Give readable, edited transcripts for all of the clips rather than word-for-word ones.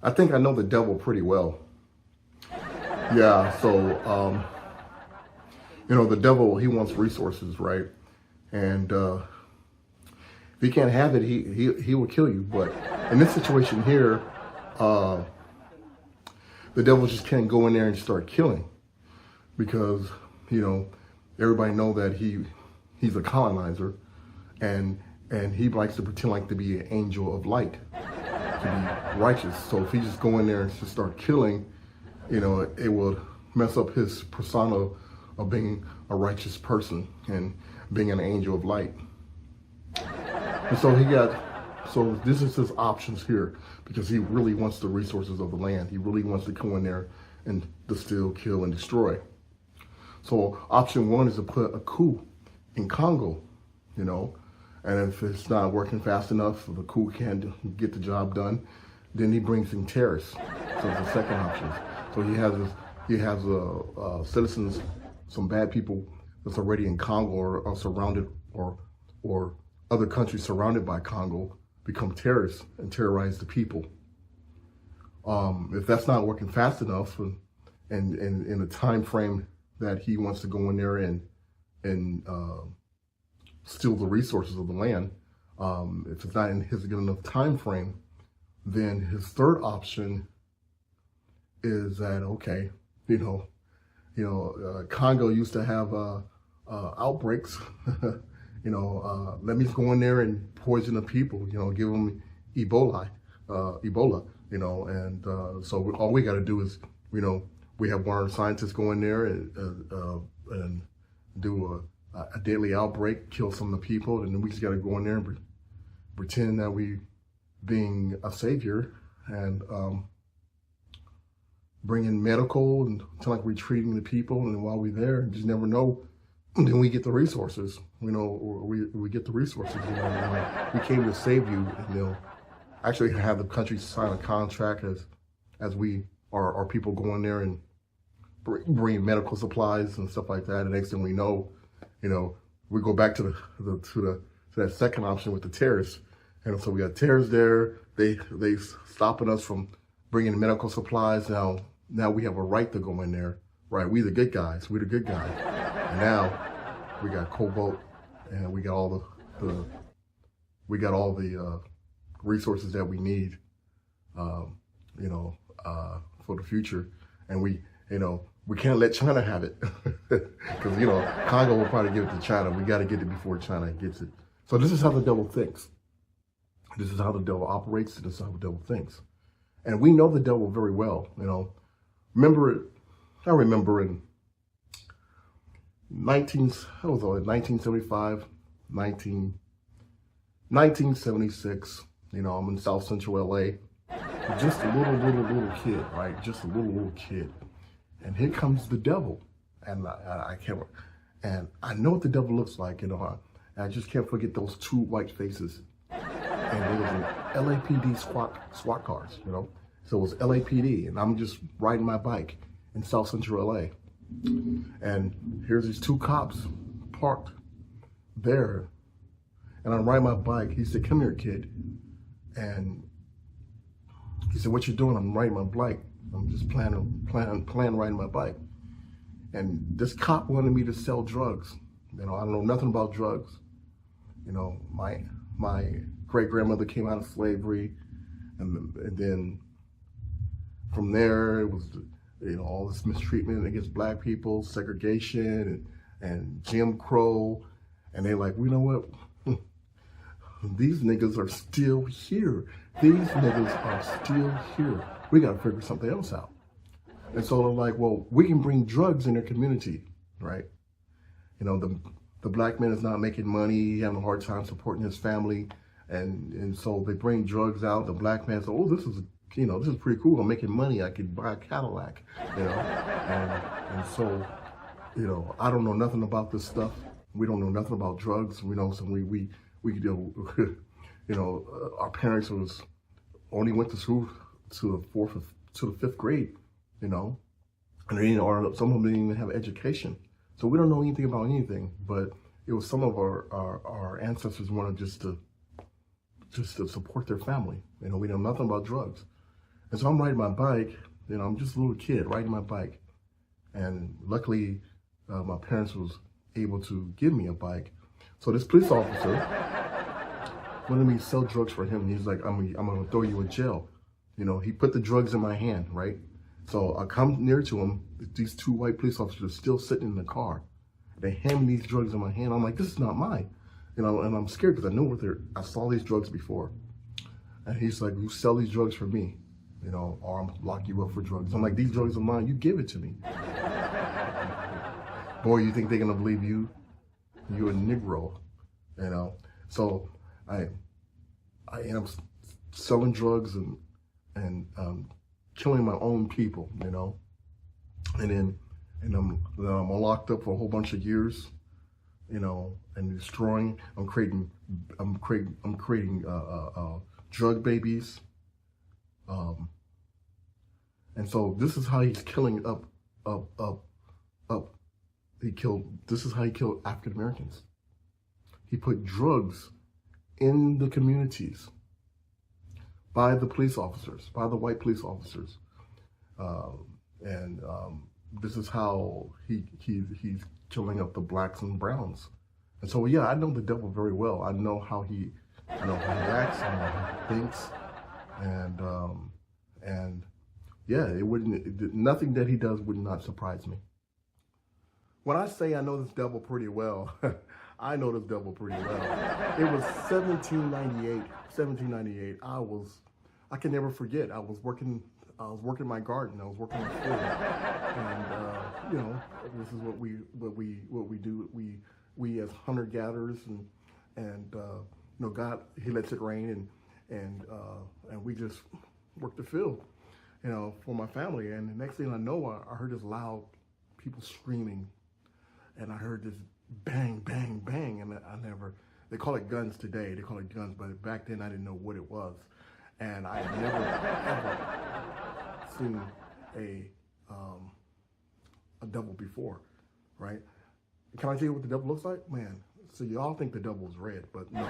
I think I know the devil pretty well. Yeah, so, the devil, he wants resources, right? And if he can't have it, he will kill you. But in this situation here, the devil just can't go in there and start killing because, everybody know that he's a colonizer and he likes to pretend like to be an angel of light, to be righteous. So if he just go in there and just start killing, it would mess up his persona of being a righteous person and being an angel of light. And so so this is his options here because he really wants the resources of the land. He really wants to go in there and to steal, kill, and destroy. So option one is to put a coup in Congo, and if it's not working fast enough, if the coup can't get the job done, then he brings in terrorists. So it's the second option. So he has citizens, some bad people that's already in Congo or are surrounded or other countries surrounded by Congo become terrorists and terrorize the people. If that's not working fast enough and in the time frame that he wants to go in there and steal the resources of the land, if it's not in his good enough time frame, then his third option is that, okay, Congo used to have outbreaks. Let me go in there and poison the people. Give them Ebola. So all we got to do is, we have one of our scientists go in there and do a deadly outbreak, kill some of the people, and then we just got to go in there and pretend that we being a savior and bring in medical and tell like we're treating the people, and while we're there, you just never know. Then we get the resources, we get the resources. We came to save you, and actually have the country sign a contract as we are people going there and bring medical supplies and stuff like that. And next thing we know, we go back to that second option with the terrorists. And so we got terrorists there. They stopping us from bringing medical supplies. Now we have a right to go in there, right? We the good guys. We the good guys. And now we got cobalt, and we got all the resources that we need, for the future. And we can't let China have it because Congo will probably give it to China. We got to get it before China gets it. So this is how the devil thinks. This is how the devil operates. This is how the devil thinks. And we know the devil very well. I remember in 1975, 1976, I'm in South Central LA, just a little kid, right? Just a little kid. And here comes the devil. And I can't, and I know what the devil looks like, I just can't forget those two white faces. And it was an LAPD SWAT cars, So it was LAPD, and I'm just riding my bike in South Central LA. And here's these two cops parked there. And I'm riding my bike. He said, "Come here, kid." And he said, "What you doing?" "I'm riding my bike. I'm just planning riding my bike." And this cop wanted me to sell drugs. I don't know nothing about drugs. My great grandmother came out of slavery, and then from there it was all this mistreatment against black people, segregation, and Jim Crow, and they're like, "You know what? These niggas are still here. These niggas are still here. We got to figure something else out." And so they're like, "Well, we can bring drugs in their community, right? The black man is not making money, having a hard time supporting his family, and so they bring drugs out. The black man says, 'Oh, this is pretty cool. I'm making money. I could buy a Cadillac, and so, I don't know nothing about this stuff. We don't know nothing about drugs. So we our parents only went to school to the fifth grade, and some of them didn't even have education. So we don't know anything about anything. But it was some of our ancestors wanted just to support their family. We know nothing about drugs. And so I'm riding my bike, I'm just a little kid riding my bike. And luckily, my parents was able to give me a bike. So this police officer wanted me to sell drugs for him. And he's like, I'm gonna throw you in jail. He put the drugs in my hand, right? So I come near to him. These two white police officers are still sitting in the car. They hand me these drugs in my hand. I'm like, this is not mine. And I'm scared because I know I saw these drugs before. And he's like, you sell these drugs for me, or I'm gonna lock you up for drugs. I'm like, these drugs are mine, you give it to me. Boy, you think they're gonna believe you? You're a Negro, So I end up selling drugs and killing my own people, and I'm locked up for a whole bunch of years, and destroying. I'm creating drug babies, and so this is how he's killing up. This is how he killed African Americans. He put drugs in the communities by the police officers, by the white police officers, and this is how he's killing up the blacks and browns. And so, yeah, I know the devil very well. I know how he acts, I know how he thinks, and yeah, nothing that he does would not surprise me. When I say I know this devil pretty well, I know this devil pretty well. It was 1798. I can never forget. I was working my garden. I was working my field, and this is what we do. We as hunter gatherers, and God, He lets it rain, and we just work the field, for my family. And the next thing I know, I heard this loud people screaming, and I heard this bang, bang, bang, and they call it guns today. They call it guns, but back then I didn't know what it was. And I had never, ever seen a devil before, right? Can I tell you what the devil looks like? Man, so y'all think the devil was red, but no.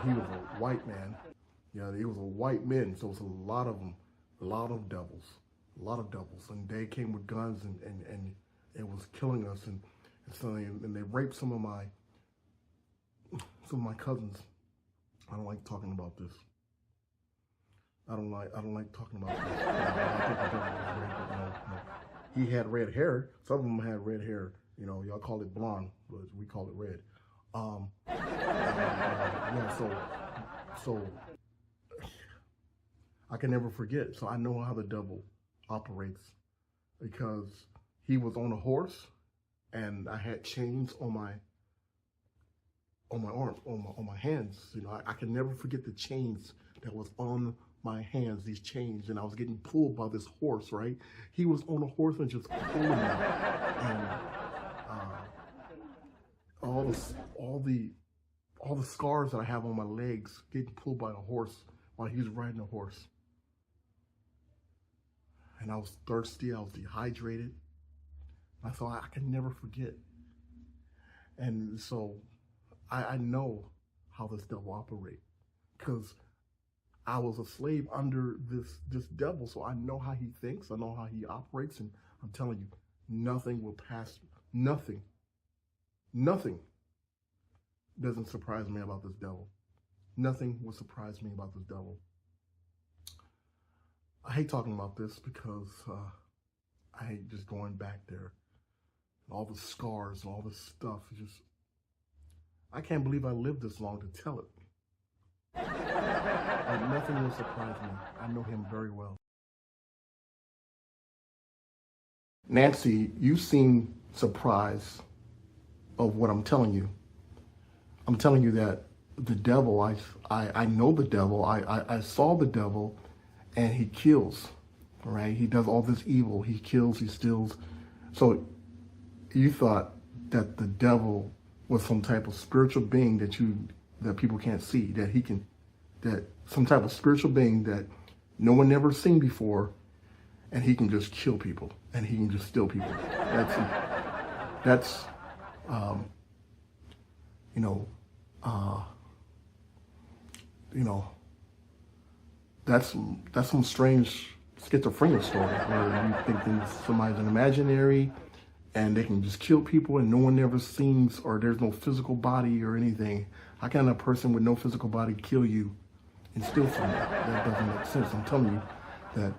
He was a white man. He was a white man, so it's a lot of them, a lot of devils. And they came with guns and it was killing us, and they raped some of my cousins. I don't like talking about this. I don't like talking about this. I think the devil was red, but no. He had red hair. Some of them had red hair. Y'all call it blonde, but we call it red. So I can never forget. So I know how the devil operates, because he was on a horse, and I had chains on my arms, on my hands. I can never forget the chains that was on my hands, these chains, and I was getting pulled by this horse, right? He was on a horse and just pulling me, and all the scars that I have on my legs, getting pulled by a horse while he was riding a horse. And I was thirsty, I was dehydrated. I thought, I can never forget. And so I know how this devil operates, because I was a slave under this devil. So I know how he thinks, I know how he operates, and I'm telling you, nothing will pass, nothing doesn't surprise me about this devil. Nothing will surprise me about this devil. I hate talking about this because I hate just going back there. All the scars and all this stuff. I can't believe I lived this long to tell it. But nothing will surprise me. I know him very well. Nancy, you seem surprised of what I'm telling you. I'm telling you that the devil, I know the devil, I saw the devil, and he kills, right? He does all this evil. He kills, he steals. So you thought that the devil was some type of spiritual being that people can't see, that some type of spiritual being that no one ever seen before, and he can just kill people, and he can just steal people. That's that's some strange schizophrenia story where you think that somebody's an imaginary and they can just kill people and no one ever seems, or there's no physical body or anything. How can a person with no physical body kill you and steal from you? That doesn't make sense. I'm telling you that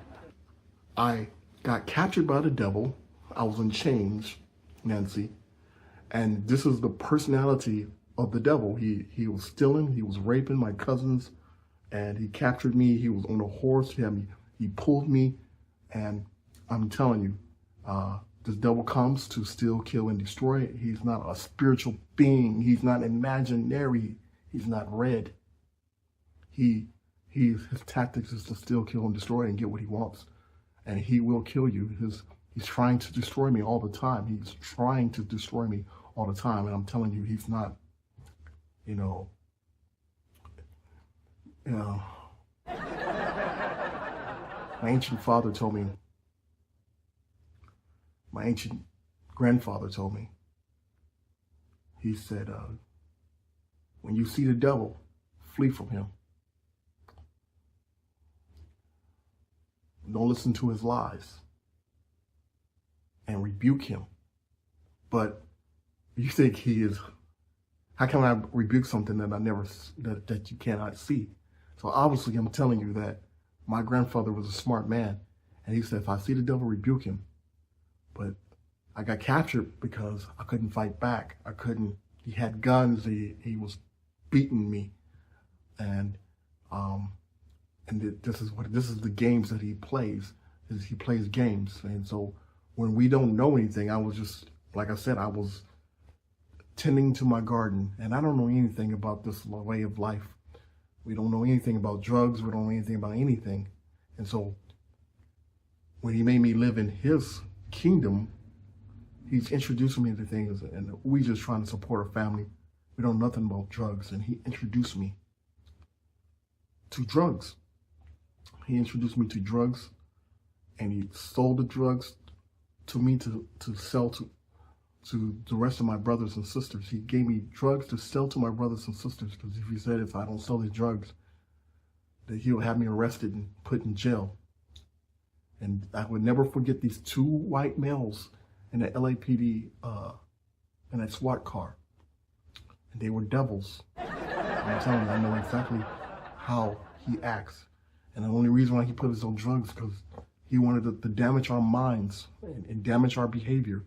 I got captured by the devil. I was in chains, Nancy, and this is the personality of the devil. He was stealing, he was raping my cousins, and he captured me. He was on a horse. He pulled me, and I'm telling you, this devil comes to steal, kill, and destroy. He's not a spiritual being. He's not imaginary. He's not red. His tactics is to steal, kill, and destroy and get what he wants. And he will kill you. He's trying to destroy me all the time. He's trying to destroy me all the time. And I'm telling you, he's not, my ancient father told me, my ancient grandfather told me, he said, when you see the devil, flee from him. Don't listen to his lies and rebuke him. But you think he is, how can I rebuke something that that you cannot see? So obviously I'm telling you that my grandfather was a smart man. And he said, if I see the devil, rebuke him. But I got captured because I couldn't fight back. He had guns. He was beating me. And this is the games that he plays. He plays games. And so when we don't know anything, I was just, like I said, I was tending to my garden. And I don't know anything about this way of life. We don't know anything about drugs. We don't know anything about anything. And so when he made me live in his kingdom, he's introducing me to things, and we just trying to support a family. We don't know nothing about drugs. And he introduced me to drugs. He introduced me to drugs, and he sold the drugs to me to sell to the rest of my brothers and sisters. He gave me drugs to sell to my brothers and sisters, because if he said if I don't sell the drugs, that he'll have me arrested and put in jail. And I would never forget these two white males in the LAPD, in that SWAT car. And they were devils. I'm telling you, I know exactly how he acts. And the only reason why he put us on drugs is because he wanted to damage our minds and damage our behavior.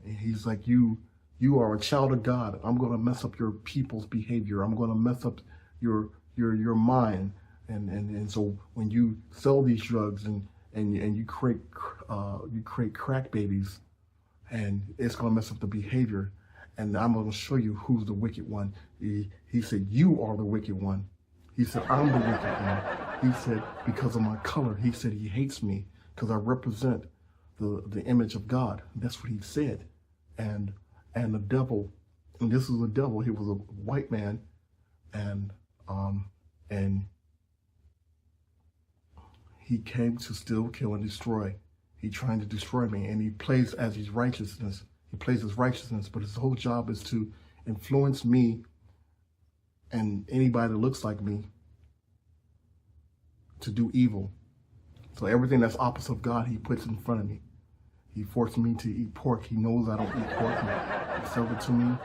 And he's like, you are a child of God. I'm going to mess up your people's behavior. I'm going to mess up your mind. And so when you sell these drugs and you create crack babies, and it's going to mess up the behavior, and I'm going to show you who's the wicked one. He said, you are the wicked one. He said, I'm the wicked one. He said, because of my color. He said he hates me because I represent the image of God. That's what he said. And the devil, and this is the devil, he was a white man, and he came to steal, kill, and destroy. He trying to destroy me, and he plays as his righteousness. He plays his righteousness, but his whole job is to influence me and anybody that looks like me to do evil. So everything that's opposite of God, he puts in front of me. He forced me to eat pork. He knows I don't eat pork. He sells it to me,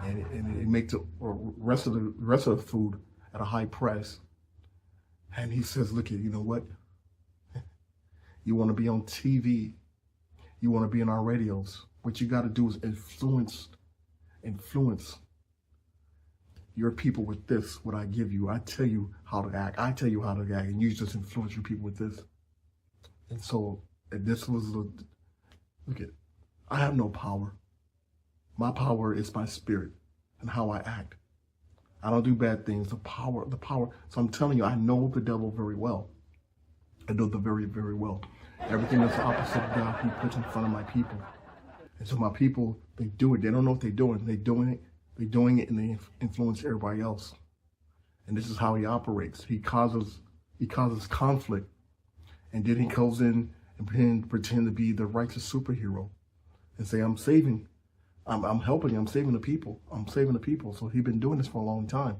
and it makes the rest of the food at a high price. And he says, look, you know what? You want to be on TV. You want to be in our radios. What you got to do is influence your people with this, what I give you. I tell you how to act. I tell you how to act, and you just influence your people with this. And so, this was look at, I have no power. My power is my spirit and how I act. I don't do bad things. The power. So I'm telling you, I know the devil very well. I know the very, very well. Everything that's opposite of God, he puts in front of my people. And so my people, they do it. They don't know what they're doing. They're doing it, and they influence everybody else. And this is how he operates. He causes conflict, and then he goes in and pretend to be the righteous superhero, and say, I'm helping. I'm saving the people. I'm saving the people. So he's been doing this for a long time.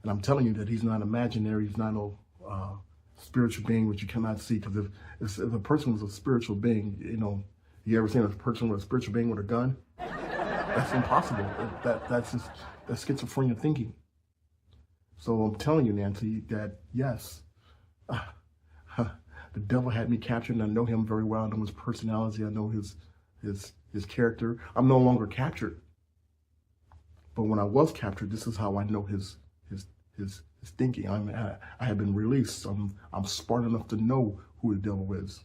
And I'm telling you that he's not imaginary. He's not no spiritual being which you cannot see. Because if a person was a spiritual being, you ever seen a person with a spiritual being with a gun? That's impossible. That's schizophrenia thinking. So I'm telling you, Nancy, that yes, the devil had me captured, and I know him very well. I know his personality. I know his character. I'm no longer captured. But when I was captured, this is how I know his thinking. I have been released. I'm smart enough to know who the devil is.